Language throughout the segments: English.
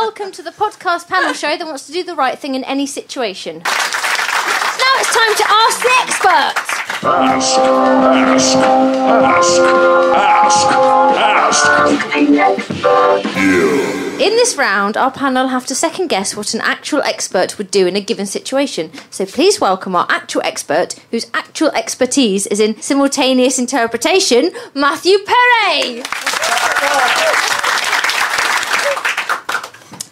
welcome to the podcast panel show that wants to do the right thing in any situation. Now it's time to ask the experts. Ask. In this round, our panel have to second guess what an actual expert would do in a given situation. So please welcome our actual expert, whose actual expertise is in simultaneous interpretation, Matthew Perret.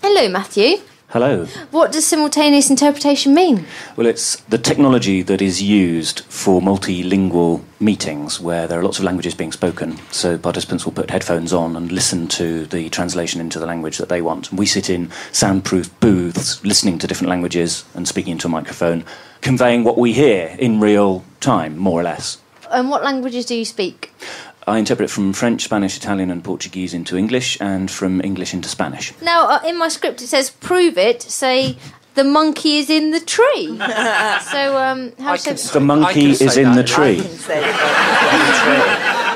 Hello, Matthew. Hello. What does simultaneous interpretation mean? Well, it's the technology that is used for multilingual meetings where there are lots of languages being spoken. So participants will put headphones on and listen to the translation into the language that they want. We sit in soundproof booths listening to different languages and speaking into a microphone, conveying what we hear in real time, more or less. And what languages do you speak? I interpret from French, Spanish, Italian and Portuguese into English and from English into Spanish. Now, in my script it says, prove it, say, the monkey is in the tree. The monkey is in the tree.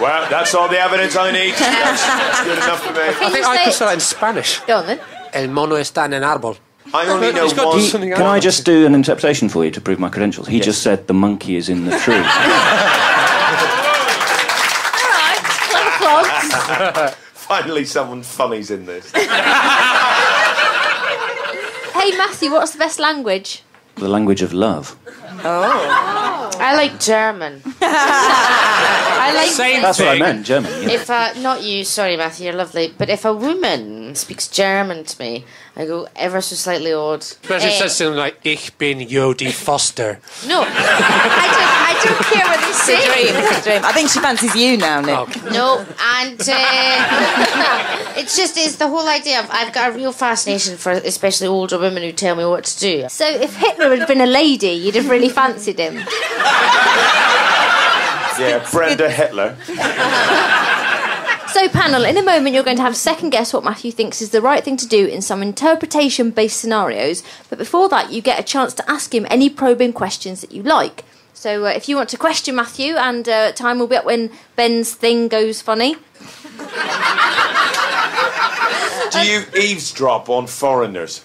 Well, that's all the evidence I need. That's good enough for me. I think I could say that in Spanish. Go on then. El mono está en el árbol. I only know one. Can I just do an interpretation for you to prove my credentials? He just said the monkey is in the tree. Finally, someone funny's in this. Hey, Matthew, what's the best language? The language of love. Oh. I like German. That's what I meant, German. Yeah. If not you, sorry, Matthew, you're lovely. But if a woman speaks German to me, I go ever so slightly odd. Especially says something like, Ich bin Jodie Foster. No, I don't care what they say. It's a dream. I think she fancies you now, Nick. Oh. No, and it's the whole idea of I've got a real fascination for especially older women who tell me what to do. So if Hitler had been a lady, you'd have really fancied him. Yeah, Brenda Hitler. So, panel, in a moment you're going to have to second guess what Matthew thinks is the right thing to do in some interpretation-based scenarios, but before that you get a chance to ask him any probing questions that you like. So if you want to question Matthew, and time will be up when Ben's thing goes funny. Do you eavesdrop on foreigners?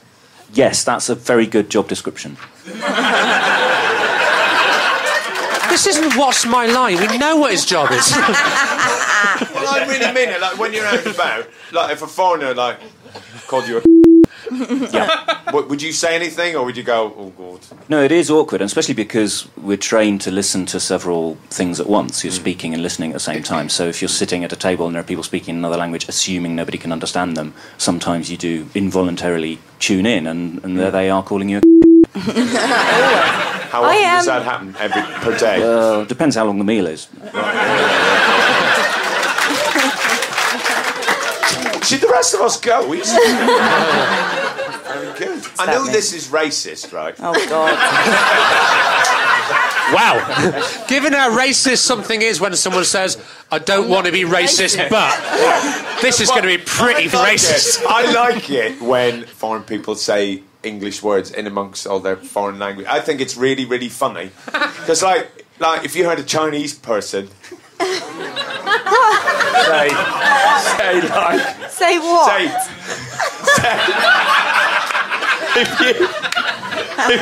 Yes, that's a very good job description. This isn't What's My Line. We know what his job is. Well, I really mean it. Like, when you're out and about, like, if a foreigner, like, called you a yeah. Would you say anything, or would you go, oh, God? No, it is awkward, and especially because we're trained to listen to several things at once. You're speaking and listening at the same time. So if you're sitting at a table and there are people speaking in another language, assuming nobody can understand them, sometimes you do involuntarily tune in, and there they are calling you a How often does that happen per day? Depends how long the meal is. Should the rest of us go? Very good. I know this is racist, right? Oh, God. Wow. Given how racist something is when someone says, I don't want to be racist, but this is going to be pretty racist. I like it when foreign people say English words in amongst all their foreign language. I think it's really, really funny. Because, like if you heard a Chinese person... Say what? If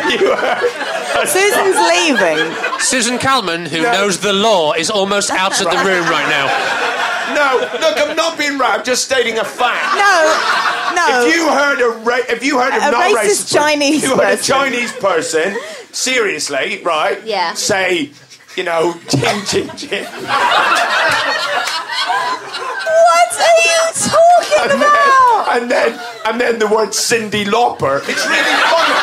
you heard... Susan's leaving. Susan Calman, who knows the law, is almost out of the room right now. No, look, I'm not being right. I'm just stating a fact. No. If you heard a racist Chinese person. You heard a Chinese person, seriously, right? Yeah. Say, ching, ching, ching. What are you talking about? And then the word Cyndi Lauper. It's really funny.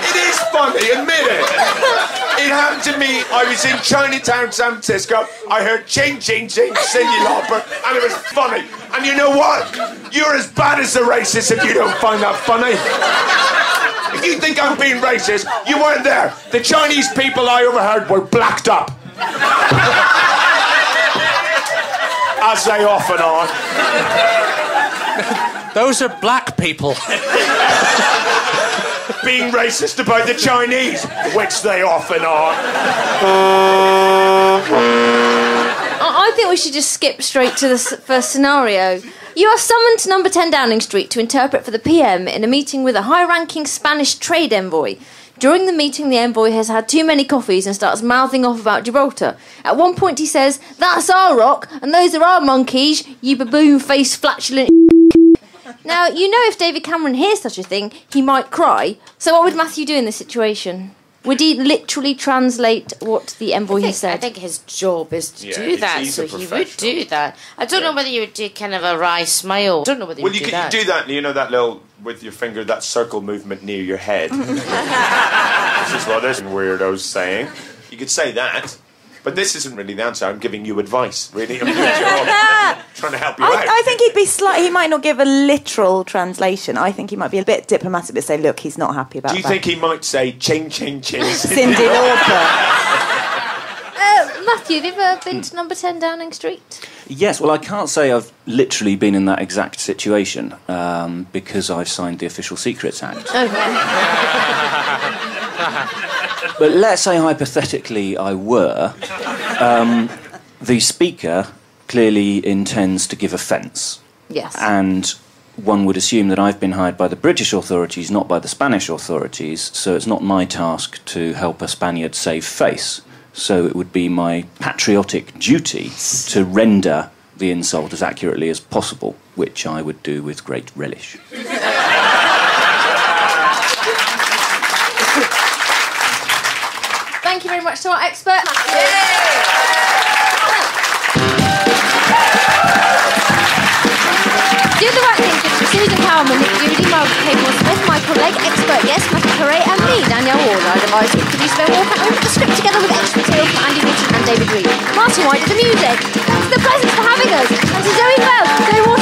It is funny, admit it. It happened to me. I was in Chinatown, San Francisco. I heard ching, ching, ching, Cyndi Lauper, and it was funny. And you know what? You're as bad as a racist if you don't find that funny. If you think I'm being racist, you weren't there. The Chinese people I overheard were blacked up. As they often are. Those are black people. Being racist about the Chinese, which they often are. I think we should just skip straight to the first scenario. You are summoned to number 10 Downing Street to interpret for the PM in a meeting with a high-ranking Spanish trade envoy. During the meeting, the envoy has had too many coffees and starts mouthing off about Gibraltar. At one point he says, "That's our rock, and those are our monkeys, you baboon-faced flatulent..." Now, you know if David Cameron hears such a thing, he might cry. So what would Matthew do in this situation? Would he literally translate what the envoy has said? I think his job is to do that, so he would do that. I don't know whether you would do kind of a wry smile. I don't know whether you would do that. Well, you do that, you know, that little, with your finger, that circle movement near your head. This is what this weirdo's saying. You could say that. But this isn't really the answer. I'm giving you advice, really. I'm trying to help you out. I think he'd be he might not give a literal translation. I think he might be a bit diplomatic, but say, look, he's not happy about that. Do you think he might say, ching, ching, ching, Cyndi Lauper? Matthew, have you ever been to number 10 Downing Street? Yes, well, I can't say I've literally been in that exact situation because I've signed the Official Secrets Act. Okay. But let's say hypothetically I were. The Speaker clearly intends to give offence. Yes. And one would assume that I've been hired by the British authorities, not by the Spanish authorities, so it's not my task to help a Spaniard save face. So it would be my patriotic duty to render the insult as accurately as possible, which I would do with great relish. Thank you very much to our expert, Matthew. Do the right thing for Susan Cowman, Judy Mark, Cable Smith, Michael Legg, expert guest Matthew Perret, and me, Danielle Ward. I devised it, produced Ben Walker, and we put the script together with extra material from Andy Newton and David Reed. Martin White did the music. Thanks to the presents for having us, and to Zoe Bell, Zoe Water